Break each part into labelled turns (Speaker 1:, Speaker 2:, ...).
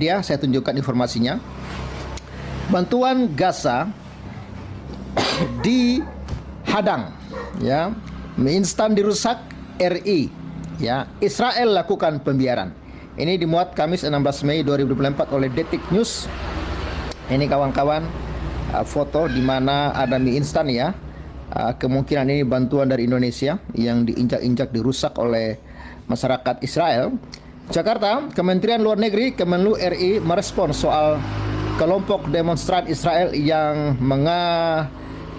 Speaker 1: Dia saya tunjukkan informasinya. Bantuan Gaza dihadang, ya, mie instan dirusak, RI, ya, Israel lakukan pembiaran. Ini dimuat Kamis 16 Mei 2024 oleh Detik News. Ini kawan-kawan, foto di mana ada mie instan, ya. Kemungkinan ini bantuan dari Indonesia yang diinjak-injak, dirusak oleh masyarakat Israel. Jakarta, Kementerian Luar Negeri Kemenlu RI merespon soal kelompok demonstran Israel yang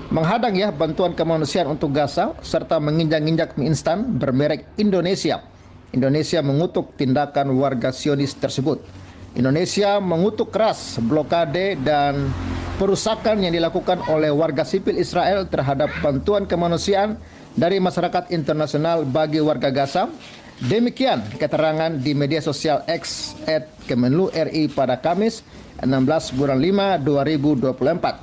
Speaker 1: menghadang, ya, bantuan kemanusiaan untuk Gaza serta menginjak-injak mie instan bermerek Indonesia. Indonesia mengutuk tindakan warga Zionis tersebut. Indonesia mengutuk keras blokade dan perusakan yang dilakukan oleh warga sipil Israel terhadap bantuan kemanusiaan dari masyarakat internasional bagi warga Gaza. Demikian keterangan di media sosial X @Kemenlu RI pada Kamis 16 bulan 5 2024.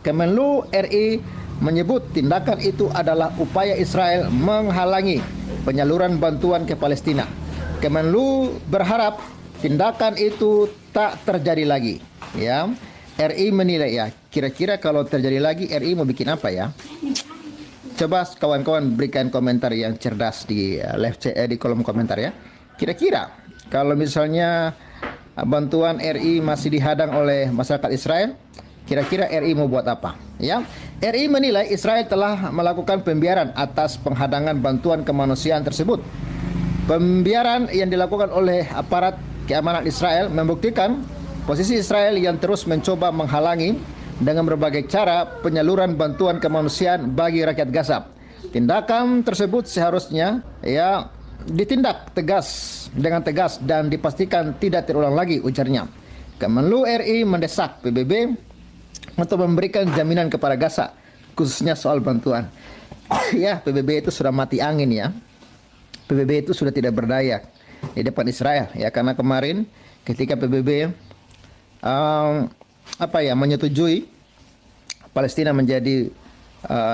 Speaker 1: Kemenlu RI menyebut tindakan itu adalah upaya Israel menghalangi penyaluran bantuan ke Palestina. Kemenlu berharap tindakan itu tak terjadi lagi, ya. RI menilai, ya, kira-kira kalau terjadi lagi RI mau bikin apa, ya? Coba kawan-kawan berikan komentar yang cerdas di di kolom komentar, ya. Kira-kira kalau misalnya bantuan RI masih dihadang oleh masyarakat Israel, kira-kira RI mau buat apa, ya? RI menilai Israel telah melakukan pembiaran atas penghadangan bantuan kemanusiaan tersebut. Pembiaran yang dilakukan oleh aparat keamanan Israel membuktikan posisi Israel yang terus mencoba menghalangi dengan berbagai cara penyaluran bantuan kemanusiaan bagi rakyat Gaza. Tindakan tersebut seharusnya, ya, ditindak dengan tegas dan dipastikan tidak terulang lagi, ujarnya. Kemenlu RI mendesak PBB untuk memberikan jaminan kepada Gaza, khususnya soal bantuan. Ya, PBB itu sudah mati angin, ya. PBB itu sudah tidak berdaya di depan Israel, ya, karena kemarin ketika PBB menyetujui Palestina menjadi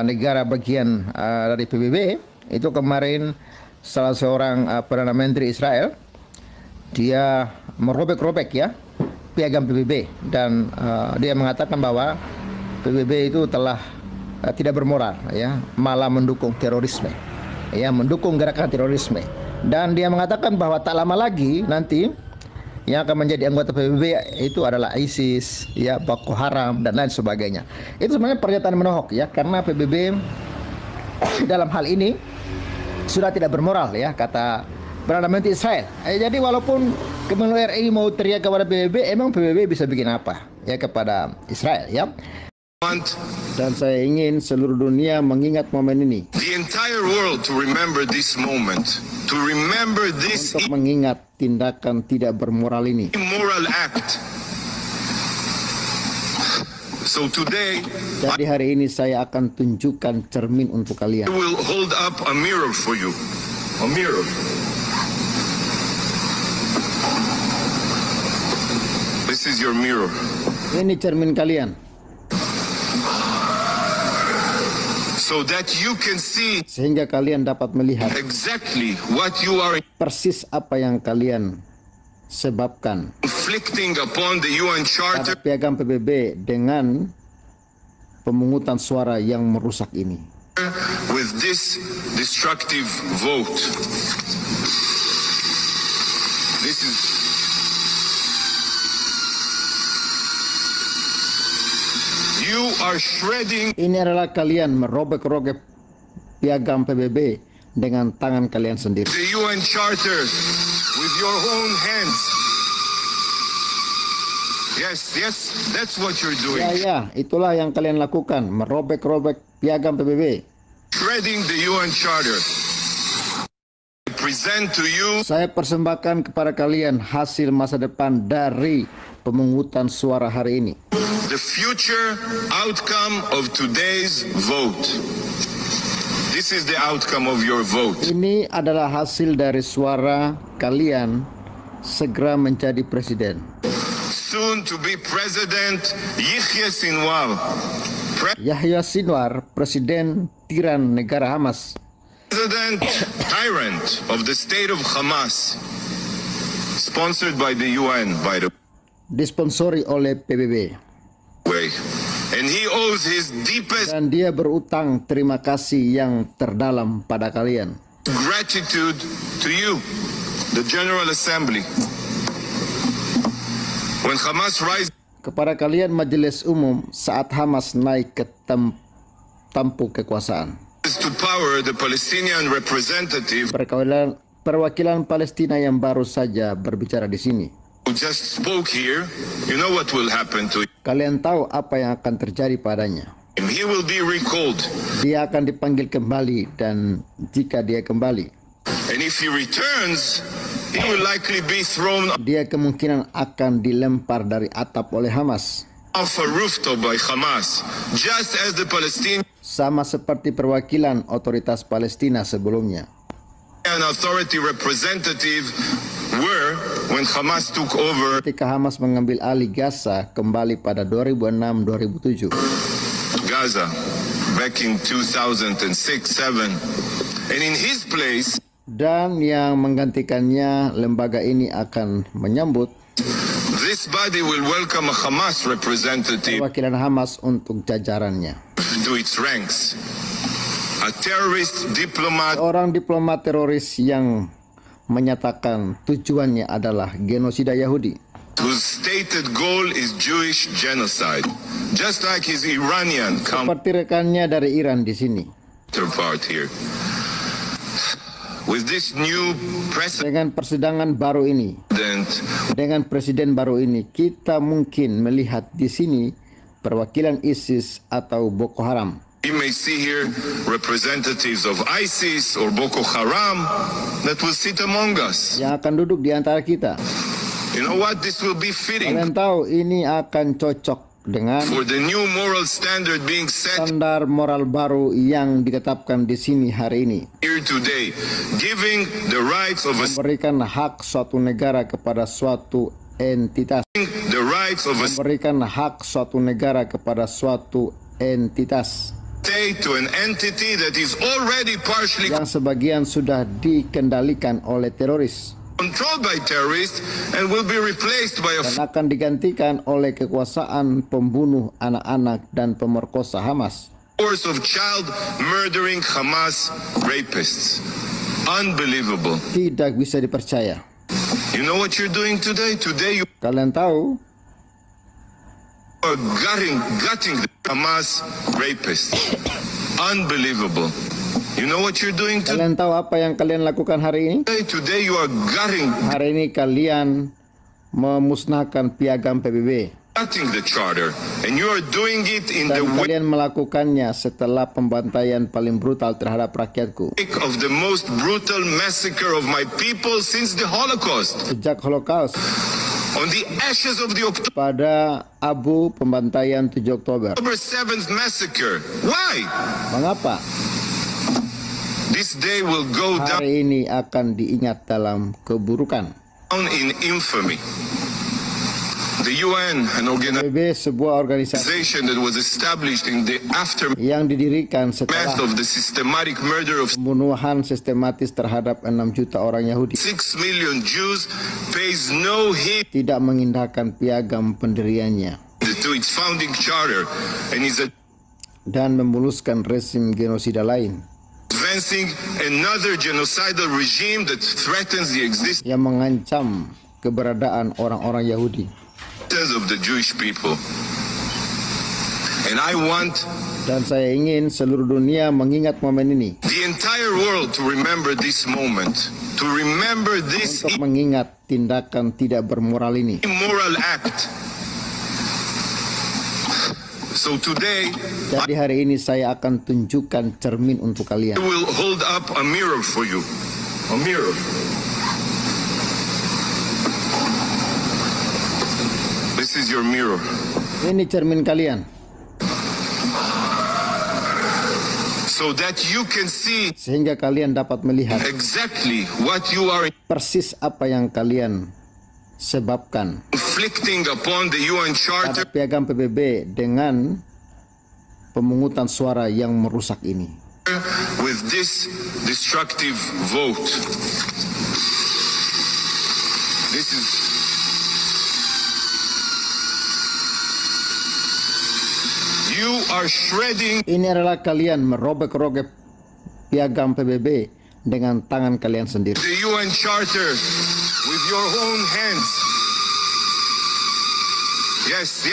Speaker 1: negara bagian dari PBB, itu kemarin salah seorang Perdana Menteri Israel dia merobek-robek, ya, piagam PBB dan dia mengatakan bahwa PBB itu telah tidak bermoral, ya, malah mendukung terorisme, ya, mendukung gerakan terorisme, dan dia mengatakan bahwa tak lama lagi nanti yang akan menjadi anggota PBB itu adalah ISIS, ya, Boko Haram dan lain sebagainya. Itu sebenarnya pernyataan menohok, ya, karena PBB dalam hal ini sudah tidak bermoral, ya, kata Perdana Menteri Israel. Jadi walaupun Kemenlu RI mau teriak kepada PBB, emang PBB bisa bikin apa, ya, kepada Israel, ya. Dan saya ingin seluruh dunia mengingat momen ini.
Speaker 2: The entire world to remember this moment, to remember this
Speaker 1: untuk mengingat tindakan tidak bermoral ini.
Speaker 2: immoral act. So today,
Speaker 1: Jadi hari ini saya akan tunjukkan cermin untuk kalian.
Speaker 2: I will hold up a mirror for you. A mirror. This is your mirror.
Speaker 1: Ini cermin kalian.
Speaker 2: So that you can see
Speaker 1: Sehingga kalian dapat melihat
Speaker 2: exactly what you are
Speaker 1: persis apa yang kalian sebabkan
Speaker 2: inflicting upon the UN Charter
Speaker 1: pada piagam PBB dengan pemungutan suara yang merusak ini.
Speaker 2: with this destructive vote. This is you are shredding
Speaker 1: Ini adalah kalian merobek-robek piagam PBB dengan tangan kalian sendiri.
Speaker 2: the UN Charter with your own hands. Yes, that's what you're doing.
Speaker 1: Ya, itulah yang kalian lakukan, merobek-robek piagam PBB.
Speaker 2: Shredding the UN Charter. I present to you
Speaker 1: Saya persembahkan kepada kalian hasil masa depan dari pemungutan suara hari ini.
Speaker 2: the future outcome of today's vote. This is the outcome of your vote.
Speaker 1: Ini adalah hasil dari suara kalian segera menjadi presiden.
Speaker 2: Soon to be President Yihya Sinwar,
Speaker 1: Yahya Sinwar, presiden tiran negara Hamas.
Speaker 2: President tyrant of the state of Hamas. sponsored by the UN, by the
Speaker 1: disponsori oleh PBB.
Speaker 2: way. And he owes his deepest
Speaker 1: Dan dia berutang terima kasih yang terdalam pada kalian.
Speaker 2: gratitude to you, the General Assembly. When Hamas rises
Speaker 1: Kepada kalian majelis umum saat Hamas naik ke tampuk kekuasaan.
Speaker 2: to power, the Palestinian representative
Speaker 1: Perwakilan Palestina yang baru saja berbicara di sini.
Speaker 2: who just spoke here, you know what will happen to
Speaker 1: Kalian tahu apa yang akan terjadi padanya.
Speaker 2: him. He will be recalled.
Speaker 1: Dia akan dipanggil kembali, dan jika dia kembali,
Speaker 2: And if he returns, he will likely be thrown
Speaker 1: dia kemungkinan akan dilempar dari atap oleh Hamas.
Speaker 2: off a rooftop by Hamas, just as the Palestinian
Speaker 1: Sama seperti perwakilan otoritas Palestina sebelumnya.
Speaker 2: Authority representative were when Hamas took over
Speaker 1: Ketika Hamas mengambil alih Gaza kembali pada 2006-2007.
Speaker 2: Gaza back in 2006-7. And in his place,
Speaker 1: Dan yang menggantikannya, lembaga ini akan menyambut
Speaker 2: this body will welcome a Hamas representative
Speaker 1: perwakilan Hamas untuk jajarannya.
Speaker 2: to its ranks. A terrorist diplomat
Speaker 1: Orang diplomat teroris yang menyatakan tujuannya adalah genosida Yahudi.
Speaker 2: whose stated goal is Jewish genocide. Just like his Iranian
Speaker 1: Seperti rekannya dari Iran di sini.
Speaker 2: counterpart here. With this new
Speaker 1: Dengan persidangan baru ini,
Speaker 2: president,
Speaker 1: dengan presiden baru ini, kita mungkin melihat di sini perwakilan ISIS atau Boko Haram.
Speaker 2: we may see here representatives of ISIS or Boko Haram that will sit among us.
Speaker 1: Yang akan duduk di antara kita.
Speaker 2: You know what? This will be fitting
Speaker 1: Kalian tahu ini akan cocok dengan
Speaker 2: for the new moral standard being set
Speaker 1: standar moral baru yang ditetapkan di sini hari ini.
Speaker 2: here today, giving the rights of a
Speaker 1: Memberikan hak suatu negara kepada suatu entitas.
Speaker 2: the rights of a
Speaker 1: Memberikan hak suatu negara kepada suatu entitas
Speaker 2: state to an entity that is already partially
Speaker 1: yang sebagian sudah dikendalikan oleh teroris
Speaker 2: controlled by terrorists and will be replaced by a
Speaker 1: dan akan digantikan oleh kekuasaan pembunuh anak-anak dan pemerkosa Hamas.
Speaker 2: force of child murdering Hamas rapists. Unbelievable.
Speaker 1: Tidak bisa dipercaya.
Speaker 2: You know what you're doing today? Today you
Speaker 1: Kalian tahu
Speaker 2: are gutting the Hamas rapists. Unbelievable. You know what you're doing today?
Speaker 1: Kalian tahu apa yang kalian lakukan hari ini?
Speaker 2: Today you are gutting
Speaker 1: Hari ini kalian memusnahkan piagam PBB.
Speaker 2: the charter, and you are doing it in the
Speaker 1: Dan
Speaker 2: wake
Speaker 1: kalian melakukannya setelah pembantaian paling brutal terhadap rakyatku.
Speaker 2: of the most brutal massacre of my people since the Holocaust.
Speaker 1: Sejak Holocaust,
Speaker 2: On the ashes of the
Speaker 1: pada abu pembantaian 7 Oktober.
Speaker 2: October 7th massacre. Why?
Speaker 1: Mengapa?
Speaker 2: This day will go down
Speaker 1: Hari ini akan diingat dalam keburukan.
Speaker 2: in infamy. The UN, an
Speaker 1: PBB sebuah organisasi
Speaker 2: organization that was established in the aftermath
Speaker 1: yang didirikan setelah
Speaker 2: of the systematic murder of
Speaker 1: pembunuhan sistematis terhadap 6 juta orang Yahudi,
Speaker 2: 6 million Jews, pays no heed
Speaker 1: tidak mengindahkan piagam pendiriannya
Speaker 2: to its founding charter and is
Speaker 1: dan memuluskan rezim genosida lain
Speaker 2: advancing another genocidal regime that threatens the existence
Speaker 1: yang mengancam keberadaan orang-orang Yahudi.
Speaker 2: of the Jewish people. And I want
Speaker 1: Dan saya ingin seluruh dunia mengingat momen ini,
Speaker 2: the entire world to remember this moment, to remember this
Speaker 1: untuk mengingat tindakan tidak bermoral ini.
Speaker 2: immoral act. So today,
Speaker 1: Jadi hari ini saya akan tunjukkan cermin untuk
Speaker 2: I
Speaker 1: kalian.
Speaker 2: will hold up a mirror for you. A mirror. This is your mirror.
Speaker 1: Ini cermin kalian,
Speaker 2: So that you can see
Speaker 1: sehingga kalian dapat melihat
Speaker 2: exactly what you are
Speaker 1: persis apa yang kalian sebabkan
Speaker 2: inflicting upon the UN
Speaker 1: pada
Speaker 2: Charter
Speaker 1: piagam PBB dengan pemungutan suara yang merusak ini.
Speaker 2: with this destructive vote. This This is you are shredding.
Speaker 1: Ini adalah kalian merobek-robek piagam PBB dengan tangan kalian sendiri.
Speaker 2: The UN Charter with your own hands. Yes,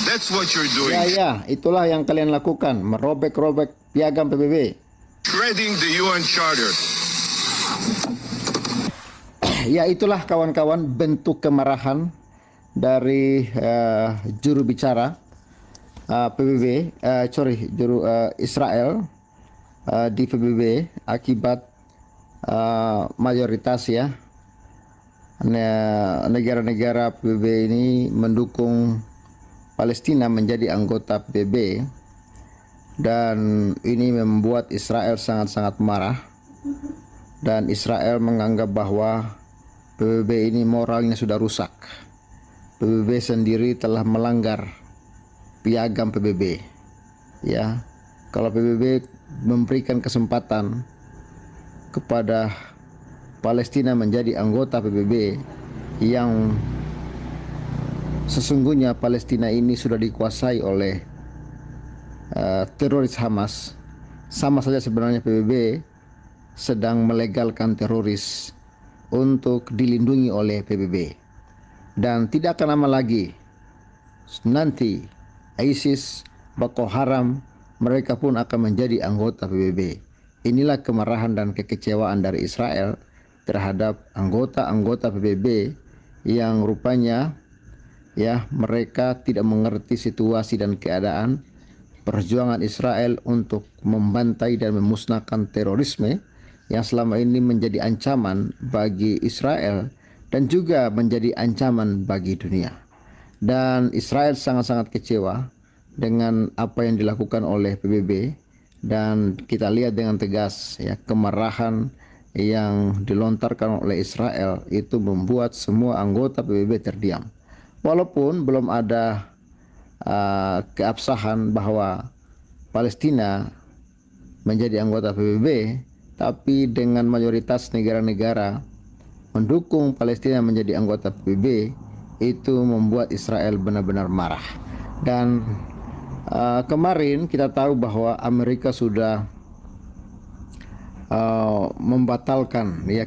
Speaker 2: that's what you're doing.
Speaker 1: Ya, itulah yang kalian lakukan, merobek-robek piagam PBB.
Speaker 2: Shredding the UN Charter.
Speaker 1: Ya, itulah kawan-kawan bentuk kemarahan dari juru bicara PBB, Israel di PBB akibat mayoritas ya negara-negara PBB ini mendukung Palestina menjadi anggota PBB, dan ini membuat Israel sangat-sangat marah, dan Israel menganggap bahwa PBB ini moralnya sudah rusak. PBB sendiri telah melanggar piagam PBB. Ya, kalau PBB memberikan kesempatan kepada Palestina menjadi anggota PBB, yang sesungguhnya Palestina ini sudah dikuasai oleh teroris Hamas, sama saja sebenarnya PBB sedang melegalkan teroris untuk dilindungi oleh PBB. Dan tidak akan lama lagi nanti ISIS, Boko Haram, mereka pun akan menjadi anggota PBB. Inilah kemarahan dan kekecewaan dari Israel terhadap anggota-anggota PBB yang rupanya ya mereka tidak mengerti situasi dan keadaan perjuangan Israel untuk membantai dan memusnahkan terorisme yang selama ini menjadi ancaman bagi Israel dan juga menjadi ancaman bagi dunia. Dan Israel sangat-sangat kecewa dengan apa yang dilakukan oleh PBB, dan kita lihat dengan tegas ya kemarahan yang dilontarkan oleh Israel itu membuat semua anggota PBB terdiam. Walaupun belum ada keabsahan bahwa Palestina menjadi anggota PBB, tapi dengan mayoritas negara-negara mendukung Palestina menjadi anggota PBB, itu membuat Israel benar-benar marah. Dan kemarin kita tahu bahwa Amerika sudah membatalkan ya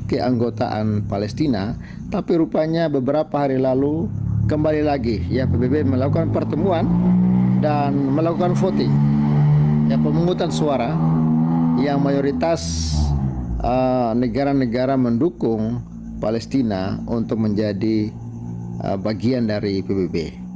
Speaker 1: keanggotaan Palestina, tapi rupanya beberapa hari lalu kembali lagi ya PBB melakukan pertemuan dan melakukan voting ya pemungutan suara yang mayoritas negara-negara mendukung Palestina untuk menjadi bagian dari PBB.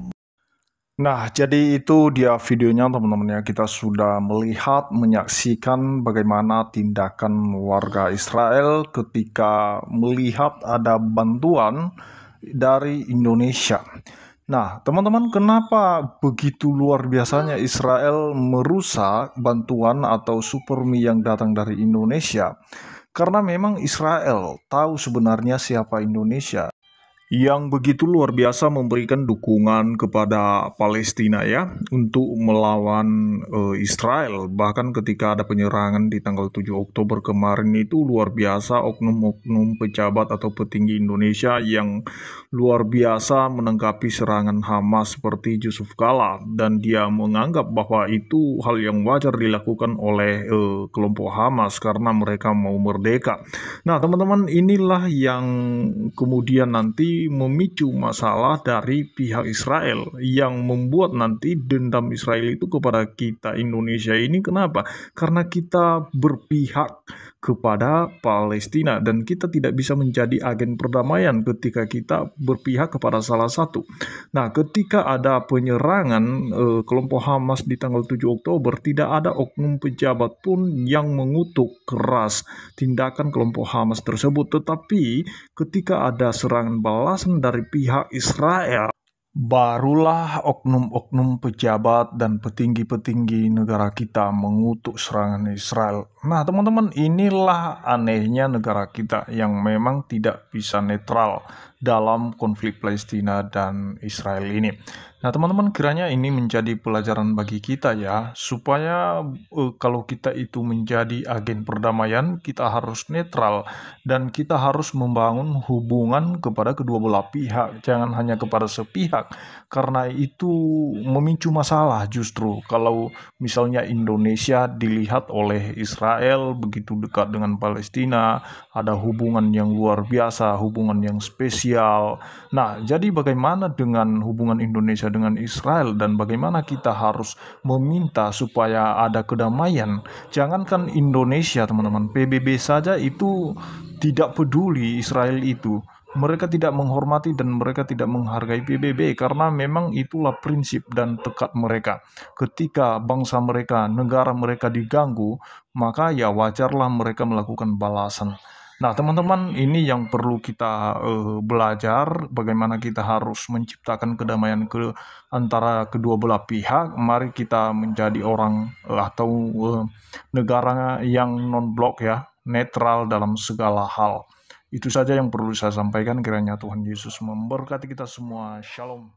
Speaker 3: Nah, jadi itu dia videonya teman-teman ya. Kita sudah melihat, menyaksikan bagaimana tindakan warga Israel ketika melihat ada bantuan dari Indonesia. Nah, teman-teman, kenapa begitu luar biasanya Israel merusak bantuan atau supermi yang datang dari Indonesia? Karena memang Israel tahu sebenarnya siapa Indonesia yang begitu luar biasa memberikan dukungan kepada Palestina ya untuk melawan Israel. Bahkan ketika ada penyerangan di tanggal 7 Oktober kemarin itu luar biasa oknum-oknum pejabat atau petinggi Indonesia yang luar biasa menanggapi serangan Hamas seperti Yusuf Kala, dan dia menganggap bahwa itu hal yang wajar dilakukan oleh kelompok Hamas karena mereka mau merdeka. Nah, teman-teman, inilah yang kemudian nanti memicu masalah dari pihak Israel yang membuat nanti dendam Israel itu kepada kita Indonesia ini. Kenapa? Karena kita berpihak kepada Palestina dan kita tidak bisa menjadi agen perdamaian ketika kita berpihak kepada salah satu. Nah, ketika ada penyerangan kelompok Hamas di tanggal 7 Oktober, tidak ada oknum pejabat pun yang mengutuk keras tindakan kelompok Hamas tersebut. Tetapi ketika ada serangan balasan dari pihak Israel, barulah oknum-oknum pejabat dan petinggi-petinggi negara kita mengutuk serangan Israel. Nah, teman-teman, inilah anehnya negara kita yang memang tidak bisa netral dalam konflik Palestina dan Israel ini. Nah, teman-teman, kiranya ini menjadi pelajaran bagi kita ya, supaya kalau kita itu menjadi agen perdamaian, kita harus netral dan kita harus membangun hubungan kepada kedua belah pihak, jangan hanya kepada sepihak, karena itu memicu masalah justru kalau misalnya Indonesia dilihat oleh Israel begitu dekat dengan Palestina, ada hubungan yang luar biasa, hubungan yang spesial. Nah, jadi bagaimana dengan hubungan Indonesia dengan Israel dan bagaimana kita harus meminta supaya ada kedamaian? Jangankan Indonesia, teman-teman, PBB saja itu tidak peduli Israel itu. Mereka tidak menghormati dan mereka tidak menghargai PBB karena memang itulah prinsip dan tekad mereka. Ketika bangsa mereka, negara mereka diganggu, maka ya wajarlah mereka melakukan balasan. Nah, teman-teman, ini yang perlu kita belajar bagaimana kita harus menciptakan kedamaian antara kedua belah pihak. Mari kita menjadi orang atau negara yang non-blok ya, netral dalam segala hal. Itu saja yang perlu saya sampaikan, kiranya Tuhan Yesus memberkati kita semua. Shalom.